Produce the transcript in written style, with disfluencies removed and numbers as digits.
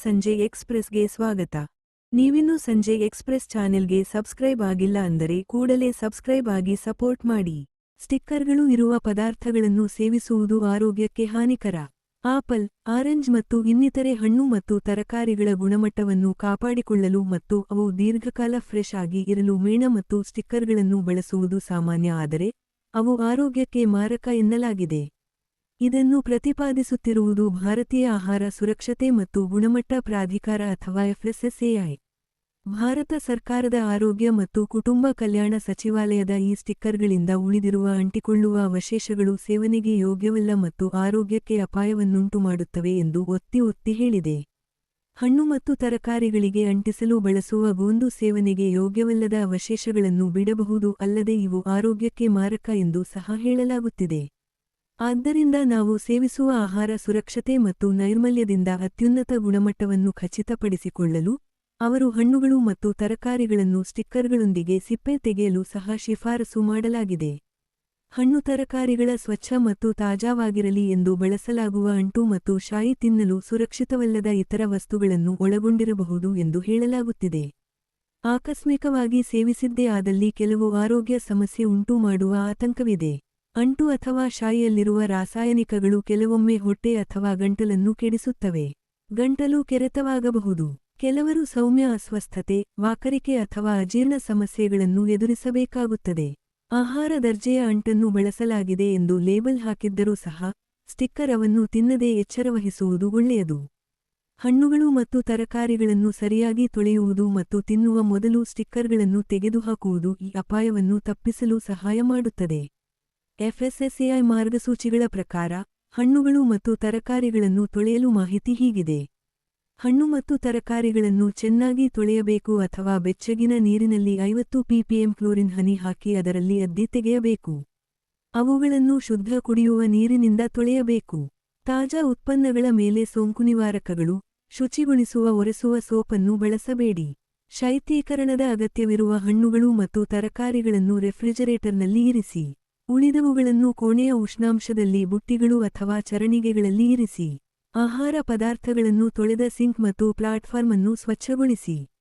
ಸಂಜೆ ಎಕ್ಸ್‌ಪ್ರೆಸ್‌ಗೆ ಸ್ವಾಗತ. ನೀವಿನ್ನೂ ಸಂಜೆ ಎಕ್ಸ್‌ಪ್ರೆಸ್ ಚಾನೆಲ್‌ಗೆ ಸಬ್ಸ್ಕ್ರೈಬ್ ಆಗಿಲ್ಲ ಅಂದರೆ ಕೂಡಲೇ ಸಬ್ಸ್ಕ್ರೈಬ್ ಆಗಿ ಸಪೋರ್ಟ್ ಮಾಡಿ. ಸ್ಟಿಕ್ಕರ್ಗಳು ಇರುವ ಪದಾರ್ಥಗಳನ್ನು ಸೇವಿಸುವುದು ಆರೋಗ್ಯಕ್ಕೆ ಹಾನಿಕರ. ಆಪಲ್, ಆರೆಂಜ್ ಮತ್ತು ಇನ್ನಿತರೆ ಹಣ್ಣು ಮತ್ತು ತರಕಾರಿಗಳ ಗುಣಮಟ್ಟವನ್ನು ಕಾಪಾಡಿಕೊಳ್ಳಲು ಮತ್ತು ಅವು ದೀರ್ಘಕಾಲ ಫ್ರೆಶ್ ಆಗಿ ಇರಲು ಮೇಣ ಮತ್ತು ಸ್ಟಿಕ್ಕರ್ಗಳನ್ನು ಬಳಸುವುದು ಸಾಮಾನ್ಯ, ಆದರೆ ಅವು ಆರೋಗ್ಯಕ್ಕೆ ಮಾರಕ ಎನ್ನಲಾಗಿದೆ. ಇದನ್ನು ಪ್ರತಿಪಾದಿಸುತ್ತಿರುವುದು ಭಾರತೀಯ ಆಹಾರ ಸುರಕ್ಷತೆ ಮತ್ತು ಗುಣಮಟ್ಟ ಪ್ರಾಧಿಕಾರ ಅಥವಾ FSSAI. ಭಾರತ ಸರ್ಕಾರದ ಆರೋಗ್ಯ ಮತ್ತು ಕುಟುಂಬ ಕಲ್ಯಾಣ ಸಚಿವಾಲಯದ ಈ ಸ್ಟಿಕ್ಕರ್ಗಳಿಂದ ಉಳಿದಿರುವ ಅಂಟಿಕೊಳ್ಳುವ ಅವಶೇಷಗಳು ಸೇವನೆಗೆ ಯೋಗ್ಯವಲ್ಲ ಮತ್ತು ಆರೋಗ್ಯಕ್ಕೆ ಅಪಾಯವನ್ನುಂಟು ಮಾಡುತ್ತವೆ ಎಂದು ಒತ್ತಿ ಹೇಳಿದೆ. ಹಣ್ಣು ಮತ್ತು ತರಕಾರಿಗಳಿಗೆ ಅಂಟಿಸಲು ಬಳಸುವ ಗೋಂದು ಸೇವನೆಗೆ ಯೋಗ್ಯವಲ್ಲದ ಅವಶೇಷಗಳನ್ನು ಬಿಡಬಹುದು, ಅಲ್ಲದೆ ಇವು ಆರೋಗ್ಯಕ್ಕೆ ಮಾರಕ ಎಂದು ಸಹ ಹೇಳಲಾಗುತ್ತಿದೆ. ಆದ್ದರಿಂದ ನಾವು ಸೇವಿಸುವ ಆಹಾರ ಸುರಕ್ಷತೆ ಮತ್ತು ನೈರ್ಮಲ್ಯದಿಂದ ಅತ್ಯುನ್ನತ ಗುಣಮಟ್ಟವನ್ನು ಖಚಿತಪಡಿಸಿಕೊಳ್ಳಲು ಅವರು ಹಣ್ಣುಗಳು ಮತ್ತು ತರಕಾರಿಗಳನ್ನು ಸ್ಟಿಕ್ಕರ್ಗಳೊಂದಿಗೆ ಸಿಪ್ಪೆ ತೆಗೆಯಲು ಸಹ ಶಿಫಾರಸು ಮಾಡಲಾಗಿದೆ. ಹಣ್ಣು ತರಕಾರಿಗಳ ಸ್ವಚ್ಛ ಮತ್ತು ತಾಜಾವಾಗಿರಲಿ ಎಂದು ಬಳಸಲಾಗುವ ಅಂಟು ಮತ್ತು ಶಾಯಿ ತಿನ್ನಲು ಸುರಕ್ಷಿತವಲ್ಲದ ಇತರ ವಸ್ತುಗಳನ್ನು ಒಳಗೊಂಡಿರಬಹುದು ಎಂದು ಹೇಳಲಾಗುತ್ತಿದೆ. ಆಕಸ್ಮಿಕವಾಗಿ ಸೇವಿಸಿದ್ದೇ ಆದಲ್ಲಿ ಕೆಲವು ಆರೋಗ್ಯ ಸಮಸ್ಯೆ ಉಂಟು ಮಾಡುವ ಆತಂಕವಿದೆ. ಅಂಟು ಅಥವಾ ಶಾಯಿಯಲ್ಲಿರುವ ರಾಸಾಯನಿಕಗಳು ಕೆಲವೊಮ್ಮೆ ಹೊಟ್ಟೆ ಅಥವಾ ಗಂಟಲನ್ನು ಕೆಡಿಸುತ್ತವೆ. ಗಂಟಲು ಕೆರೆತವಾಗಬಹುದು. ಕೆಲವರು ಸೌಮ್ಯ ಅಸ್ವಸ್ಥತೆ, ವಾಕರಿಕೆ ಅಥವಾ ಅಜೀರ್ಣ ಸಮಸ್ಯೆಗಳನ್ನು ಎದುರಿಸಬೇಕಾಗುತ್ತದೆ. ಆಹಾರ ದರ್ಜೆಯ ಅಂಟನ್ನು ಬಳಸಲಾಗಿದೆ ಎಂದು ಲೇಬಲ್ ಹಾಕಿದ್ದರೂ ಸಹ ಸ್ಟಿಕ್ಕರ್ ಅವನ್ನು ತಿನ್ನದೇ ಎಚ್ಚರವಹಿಸುವುದು ಒಳ್ಳೆಯದು. ಹಣ್ಣುಗಳು ಮತ್ತು ತರಕಾರಿಗಳನ್ನು ಸರಿಯಾಗಿ ತೊಳೆಯುವುದು ಮತ್ತು ತಿನ್ನುವ ಮೊದಲು ಸ್ಟಿಕ್ಕರ್ಗಳನ್ನು ತೆಗೆದುಹಾಕುವುದು ಈ ಅಪಾಯವನ್ನು ತಪ್ಪಿಸಲು ಸಹಾಯ ಮಾಡುತ್ತದೆ. FSSAI ಮಾರ್ಗಸೂಚಿಗಳ ಪ್ರಕಾರ, ಹಣ್ಣುಗಳು ಮತ್ತು ತರಕಾರಿಗಳನ್ನು ತೊಳೆಯಲು ಮಾಹಿತಿ ಹೀಗಿದೆ. ಹಣ್ಣು ಮತ್ತು ತರಕಾರಿಗಳನ್ನು ಚೆನ್ನಾಗಿ ತೊಳೆಯಬೇಕು ಅಥವಾ ಬೆಚ್ಚಗಿನ ನೀರಿನಲ್ಲಿ 50 ppm ಕ್ಲೋರಿನ್ ಹನಿ ಹಾಕಿ ಅದರಲ್ಲಿ ಅದ್ದಿ ತೆಗೆಯಬೇಕು. ಅವುಗಳನ್ನು ಶುದ್ಧ ಕುಡಿಯುವ ನೀರಿನಿಂದ ತೊಳೆಯಬೇಕು. ತಾಜಾ ಉತ್ಪನ್ನಗಳ ಮೇಲೆ ಸೋಂಕುನಿವಾರಕಗಳು, ಶುಚಿಗೊಳಿಸುವ ಒರೆಸುವ ಸೋಪನ್ನು ಬಳಸಬೇಡಿ. ಶೈತ್ಯೀಕರಣದ ಅಗತ್ಯವಿರುವ ಹಣ್ಣುಗಳು ಮತ್ತು ತರಕಾರಿಗಳನ್ನು ರೆಫ್ರಿಜರೇಟರ್ನಲ್ಲಿ ಇರಿಸಿ. ಉಳಿದವುಗಳನ್ನು ಕೋಣೆಯ ಉಷ್ಣಾಂಶದಲ್ಲಿ ಬುಟ್ಟಿಗಳು ಅಥವಾ ಚರಣಿಗೆಗಳಲ್ಲಿ ಇರಿಸಿ. ಆಹಾರ ಪದಾರ್ಥಗಳನ್ನು ತೊಳೆದ ಸಿಂಕ್ ಮತ್ತು ಪ್ಲಾಟ್ಫಾರ್ಮ್ ಅನ್ನು ಸ್ವಚ್ಛಗೊಳಿಸಿ.